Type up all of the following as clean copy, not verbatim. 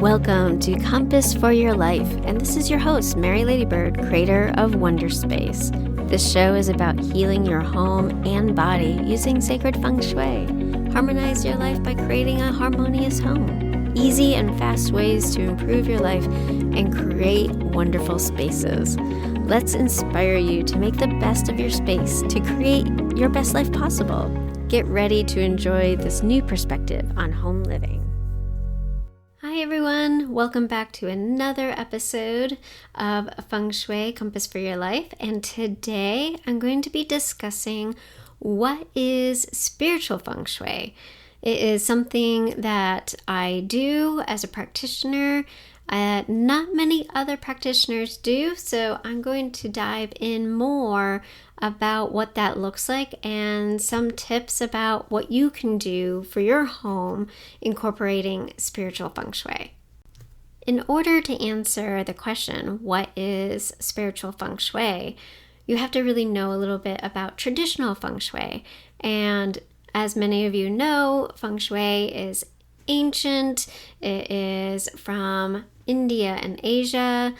Welcome to Compass for Your Life, and this is your host, Mary Ladybird, creator of Wonder Space. This show is about healing your home and body using sacred feng shui. Harmonize your life by creating a harmonious home. Easy and fast ways to improve your life and create wonderful spaces. Let's inspire you to make the best of your space to create your best life possible. Get ready to enjoy this new perspective on home living. Hi everyone, welcome back to another episode of Feng Shui Compass for Your Life, and today I'm going to be discussing what is spiritual feng shui. It is something that I do as a practitioner. Not many other practitioners do, so I'm going to dive in more about what that looks like and some tips about what you can do for your home incorporating spiritual feng shui. In order to answer the question, what is spiritual feng shui, you have to really know a little bit about traditional feng shui. And as many of you know, feng shui is ancient. It is from India and Asia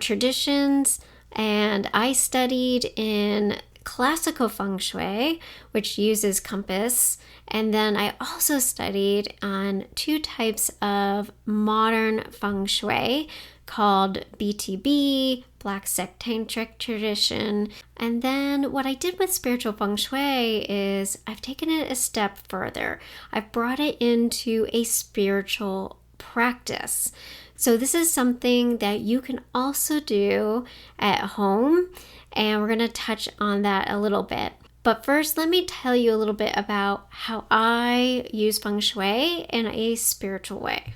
traditions, and I studied in classical feng shui, which uses compass, and then I also studied on two types of modern feng shui called BTB, Black Sectantric tradition. And then what I did with spiritual feng shui is I've taken it a step further. I've brought it into a spiritual practice. So this is something that you can also do at home, and we're going to touch on that a little bit. But first, let me tell you a little bit about how I use feng shui in a spiritual way.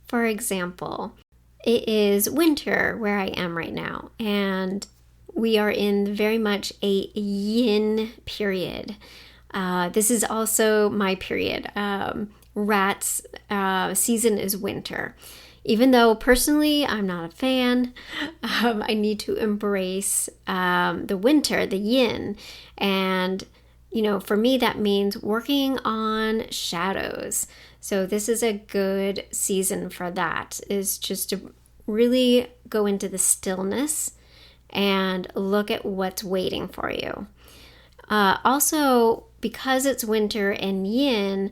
For example, it is winter where I am right now, and we are in very much a yin period. This is also my period. Rat's season is winter. Even though personally I'm not a fan, I need to embrace the winter, the yin. And, for me that means working on shadows. So this is a good season for that, is just to really go into the stillness and look at what's waiting for you. Also, because it's winter and yin,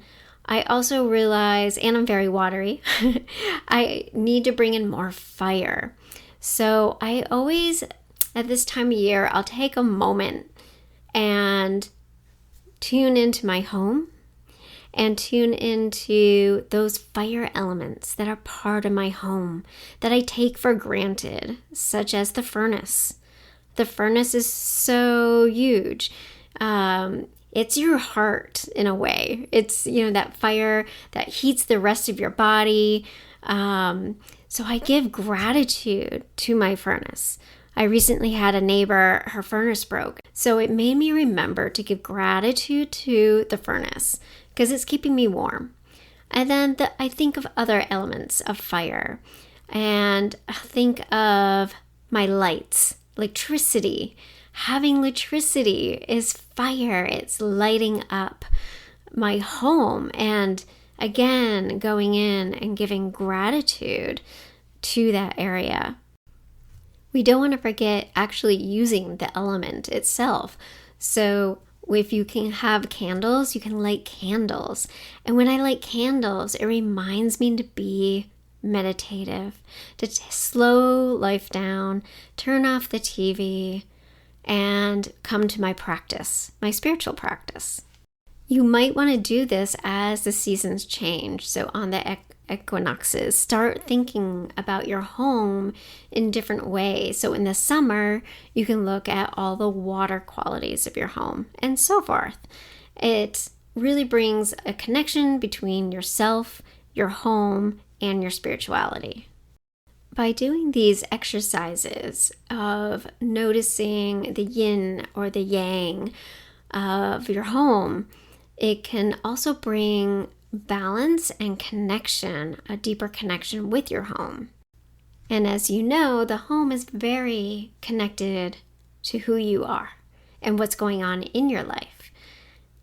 I also realize, and I'm very watery, I need to bring in more fire. So I always, at this time of year, I'll take a moment and tune into my home and tune into those fire elements that are part of my home that I take for granted, such as the furnace. The furnace is so huge. It's your heart in a way. It's, that fire that heats the rest of your body. So I give gratitude to my furnace. I recently had a neighbor, her furnace broke. So it made me remember to give gratitude to the furnace because it's keeping me warm. And then I think of other elements of fire, and I think of my lights, electricity. Having electricity is fire. It's lighting up my home. And again, going in and giving gratitude to that area. We don't want to forget actually using the element itself. So if you can have candles, you can light candles. And when I light candles, it reminds me to be meditative, to slow life down, turn off the TV, and come to my practice, my spiritual practice. You might want to do this as the seasons change. So on the equinoxes, start thinking about your home in different ways. So in the summer, you can look at all the water qualities of your home and so forth. It really brings a connection between yourself, your home, and your spirituality. By doing these exercises of noticing the yin or the yang of your home, it can also bring balance and connection, a deeper connection with your home. And as you know, the home is very connected to who you are and what's going on in your life.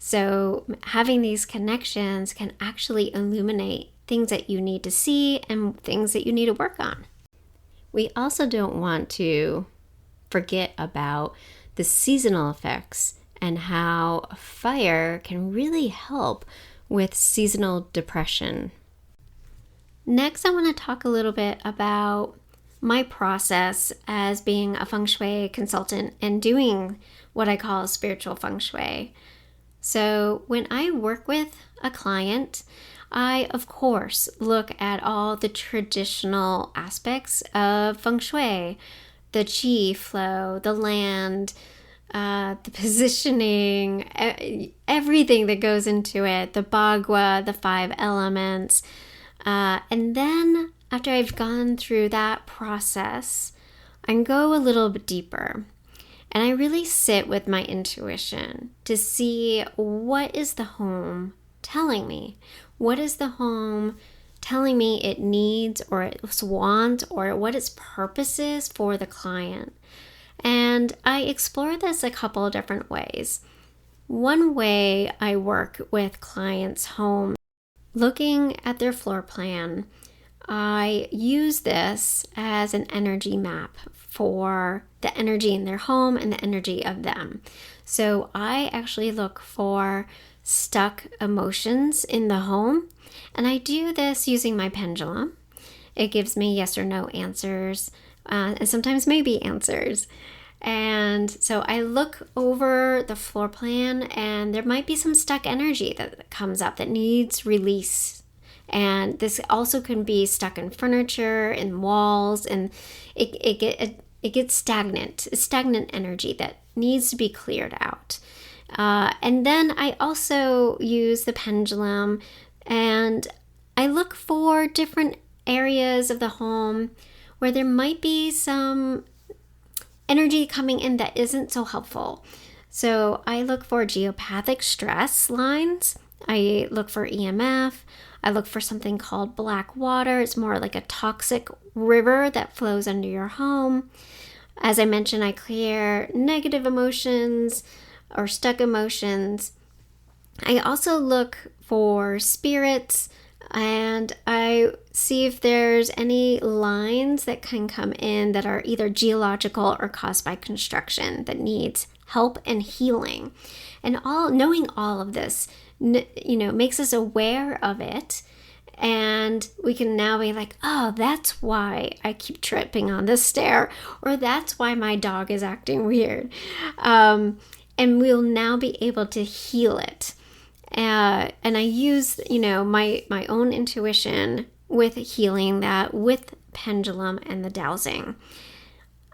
So having these connections can actually illuminate things that you need to see and things that you need to work on. We also don't want to forget about the seasonal effects and how fire can really help with seasonal depression. Next, I want to talk a little bit about my process as being a feng shui consultant and doing what I call spiritual feng shui. So when I work with a client, I, of course, look at all the traditional aspects of feng shui, the qi flow, the land, the positioning, everything that goes into it, the bagua, the 5 elements. And then after I've gone through that process, I go a little bit deeper. And I really sit with my intuition to see what is the home telling me. What is the home telling me it needs or it wants or what its purpose is for the client? And I explore this a couple of different ways. One way I work with clients' homes, looking at their floor plan, I use this as an energy map for the energy in their home and the energy of them. So I actually look for stuck emotions in the home, and I do this using my pendulum. It gives me yes or no answers, and sometimes maybe answers. And so I look over the floor plan, and there might be some stuck energy that comes up that needs release. And this also can be stuck in furniture, in walls, and it gets stagnant. It's stagnant energy that needs to be cleared out. And then I also use the pendulum, and I look for different areas of the home where there might be some energy coming in that isn't so helpful. So I look for geopathic stress lines. I look for EMF. I look for something called black water. It's more like a toxic river that flows under your home. As I mentioned, I clear negative emotions or stuck emotions. I also look for spirits, and I see if there's any lines that can come in that are either geological or caused by construction that needs help and healing. And knowing all of this, makes us aware of it. And we can now be like, oh, that's why I keep tripping on this stair, or that's why my dog is acting weird. And we'll now be able to heal it. And I use, my own intuition with healing that with pendulum and the dowsing.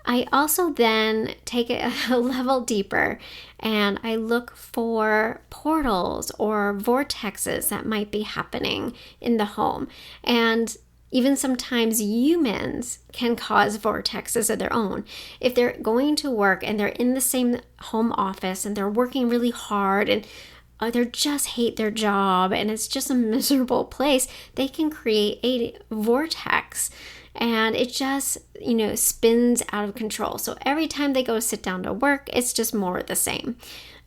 I also then take it a level deeper, and I look for portals or vortexes that might be happening in the home. And even sometimes humans can cause vortexes of their own. If they're going to work and they're in the same home office and they're working really hard and they just hate their job and it's just a miserable place, they can create a vortex. And it just, spins out of control. So every time they go sit down to work, it's just more of the same.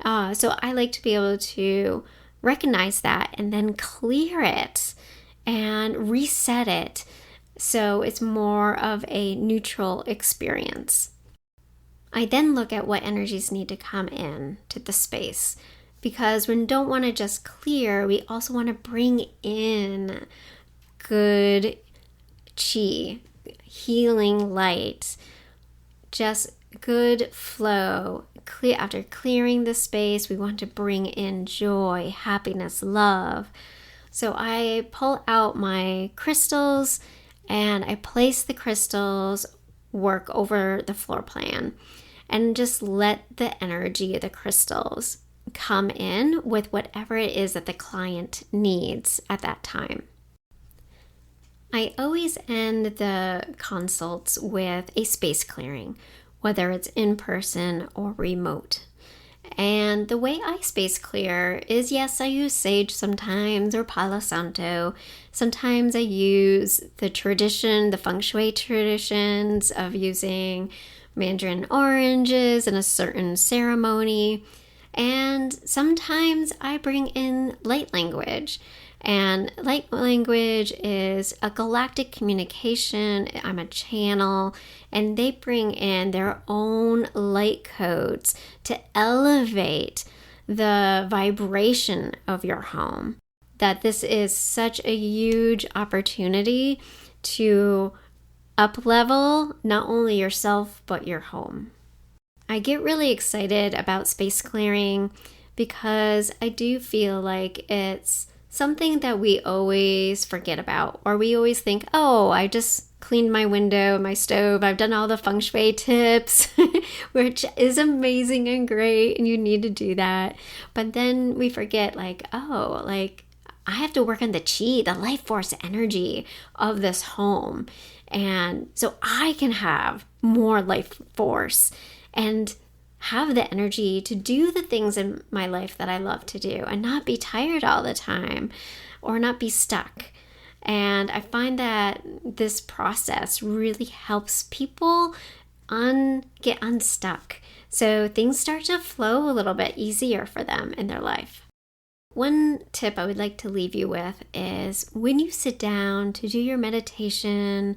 So I like to be able to recognize that and then clear it and reset it so it's more of a neutral experience. I then look at what energies need to come in to the space, because we don't want to just clear, we also want to bring in good qi, healing light, just good flow. After clearing the space, we want to bring in joy, happiness, love. So I pull out my crystals and I place the crystals, work over the floor plan, and just let the energy of the crystals come in with whatever it is that the client needs at that time. I always end the consults with a space clearing, whether it's in person or remote. And the way I space clear is, yes, I use sage sometimes or Palo Santo. Sometimes I use the feng shui traditions of using mandarin oranges in a certain ceremony. And sometimes I bring in light language. And light language is a galactic communication. I'm a channel, and they bring in their own light codes to elevate the vibration of your home. That this is such a huge opportunity to up-level not only yourself, but your home. I get really excited about space clearing because I do feel like it's something that we always forget about, or we always think, oh, I just cleaned my window, my stove, I've done all the feng shui tips, which is amazing and great, and you need to do that. But then we forget, like, oh, like I have to work on the chi, the life force energy of this home. And so I can have more life force and have the energy to do the things in my life that I love to do and not be tired all the time or not be stuck. And I find that this process really helps people get unstuck. So things start to flow a little bit easier for them in their life. One tip I would like to leave you with is when you sit down to do your meditation,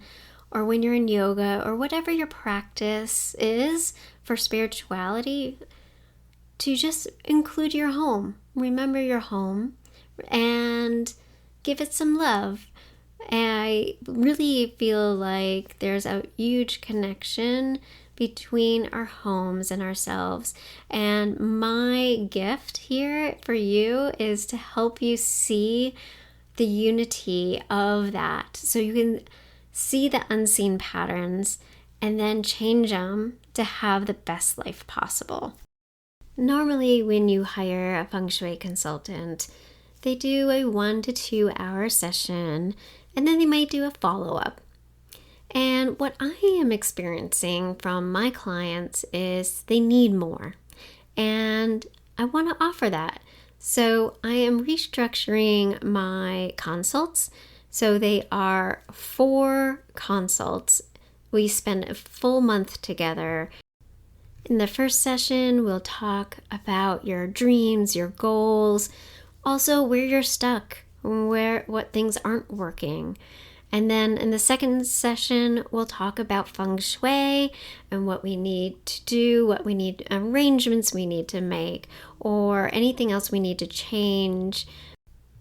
or when you're in yoga, or whatever your practice is for spirituality, to just include your home. Remember your home and give it some love. I really feel like there's a huge connection between our homes and ourselves. And my gift here for you is to help you see the unity of that, so you can see the unseen patterns and then change them to have the best life possible. Normally, when you hire a feng shui consultant, they do a 1 to 2 hour session, and then they might do a follow-up. And what I am experiencing from my clients is they need more, and I want to offer that. So I am restructuring my consults. So they are 4 consults. We spend a full month together. In the first session, we'll talk about your dreams, your goals, also where you're stuck, what things aren't working. And then in the second session, we'll talk about feng shui and what we need to do, what we need, arrangements we need to make, or anything else we need to change.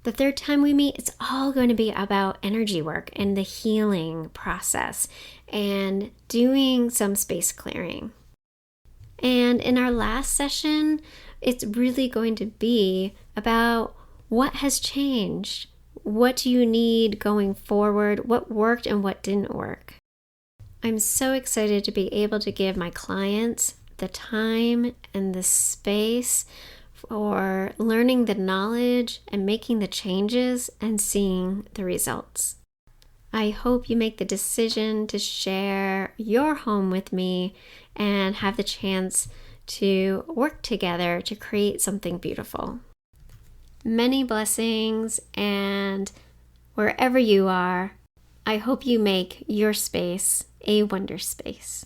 The third time we meet, it's all going to be about energy work and the healing process and doing some space clearing. And in our last session, it's really going to be about what has changed. What do you need going forward? What worked and what didn't work? I'm so excited to be able to give my clients the time and the space for learning the knowledge and making the changes and seeing the results. I hope you make the decision to share your home with me and have the chance to work together to create something beautiful. Many blessings, and wherever you are, I hope you make your space a wonder space.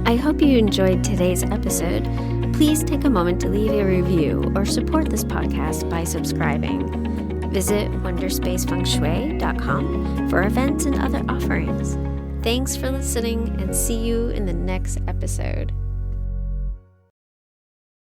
I hope you enjoyed today's episode. Please take a moment to leave a review or support this podcast by subscribing. Visit wonderspacefengshui.com for events and other offerings. Thanks for listening, and see you in the next episode.